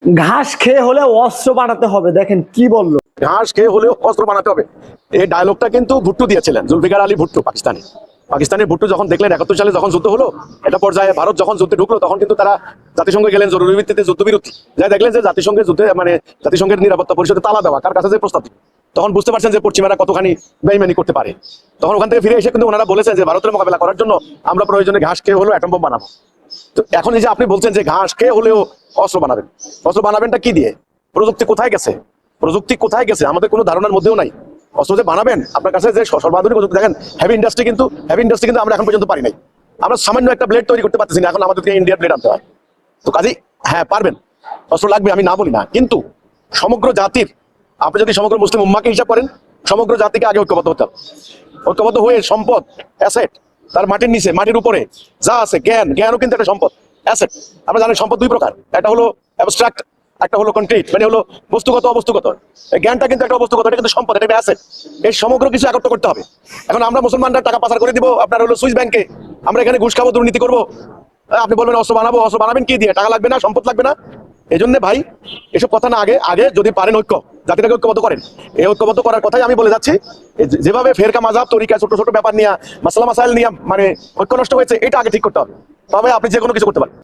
ঘাস খেয়ে হলে অস্ত্র বানাতে হবে, দেখেন কি বললো। ঘাস খেয়ে হলেও অস্ত্র বানাতে হবে, এই ডায়লগটা কিন্তু ভুট্টো দিয়েছিলেন, জুলফিকার আলী ভুট্টো, পাকিস্তানের ভুট্টো যখন দেখলেন 71 সালে যখন যুদ্ধ হলো, এটা পর্যায়ে ভারত যখন যুদ্ধে ঢুকলো, তখন কিন্তু তারা জাতিসংঘে গেলেন জরুরি ভিত্তিতে যুদ্ধবিরতি, যাই দেখলেন যে জাতিসংঘের যুদ্ধে মানে জাতিসংঘের নিরাপত্তা পরিষদে তালা দেওয়া, কার কাছে যে প্রস্তাব, তখন বুঝতে পারছেন যে পশ্চিমারা কতখানি বেইমানি করতে পারে। তখন ওখান থেকে ফিরে এসে কিন্তু ওনারা বলেছেন যে ভারতের মোকাবেলা করার জন্য আমরা প্রয়োজনে ঘাস খেয়ে হলেও অ্যাটম বোম বানাবো। তো এখন এই যে আপনি বলছেন যে ঘাস খেয়ে হলেও অস্ত্র বানাবেন, অস্ত্র বানাবেনটা কি দিয়ে? প্রযুক্তি কোথায় গেছে? প্রযুক্তি কোথায় গেছে আমাদের কোনো ধারণার মধ্যেও নাই। অস্ত্র যে বানাবেন আপনার কাছে যে সর্বাধুনিক প্রযুক্তি, দেখেন হেভি ইন্ডাস্ট্রি কিন্তু আমরা এখন পর্যন্ত পারি নাই। আমরা সামান্য একটা ব্লেড তৈরি করতে পারতেছি না, এখন আমাদেরকে ইন্ডিয়ার ব্লেড আনতে হয়। তো কাজেই হ্যাঁ পারবেন, অস্ত্র লাগবে, আমি না বলি না, কিন্তু সমগ্র জাতির, আপনি যদি সমগ্র মুসলিম উম্মাকে হিসাব করেন, সমগ্র জাতিকে আগে ঐক্যবদ্ধ হতে হবে। ঐক্যবদ্ধ হয়ে সম্পদ, অ্যাসেট, তার মাটির নিচে মাটির উপরে যা আছে, জ্ঞানও কিন্তু একটা সম্পদ, অ্যাসেট। আমরা জানি সম্পদ দুই প্রকার, একটা হলো অ্যাবস্ট্রাক্ট, একটা হলো কনক্রিট, মানে হলো বস্তুগত অবস্তুগত। জ্ঞানটা কিন্তু একটা বস্তুগত, এটা কিন্তু সম্পদ, এটা অ্যাসেট। এই সমগ্র কিছু একত্র করতে হবে। এখন আমরা মুসলমানরা টাকা পাচার করে দিব আপনার হলো সুইস ব্যাংকে, আমরা এখানে ঘুষ খাবো, দুর্নীতি করবো, আপনি বলবেন অস্ত্র বানাবো, অস্ত্র বানাবেন কি দিয়ে? টাকা লাগবে না, সম্পদ লাগবে না? এই জন্য ভাই এসব কথা না, আগে আগে যদি পারেন ঐক্য, জাতিটাকে ঐক্যবদ্ধ করেন। এই ঐক্যবদ্ধ করার কথাই আমি বলে যাচ্ছি। যেভাবে ফেরকা মাযহাব তরিকা ছোট ছোট ব্যাপার নিয়ে, মাসলা মাসাইল নিয়ে মানে ঐক্য নষ্ট হয়েছে, এটা আগে ঠিক করতে হবে, তবে আপনি যে কোনো কিছু করতে পারেন।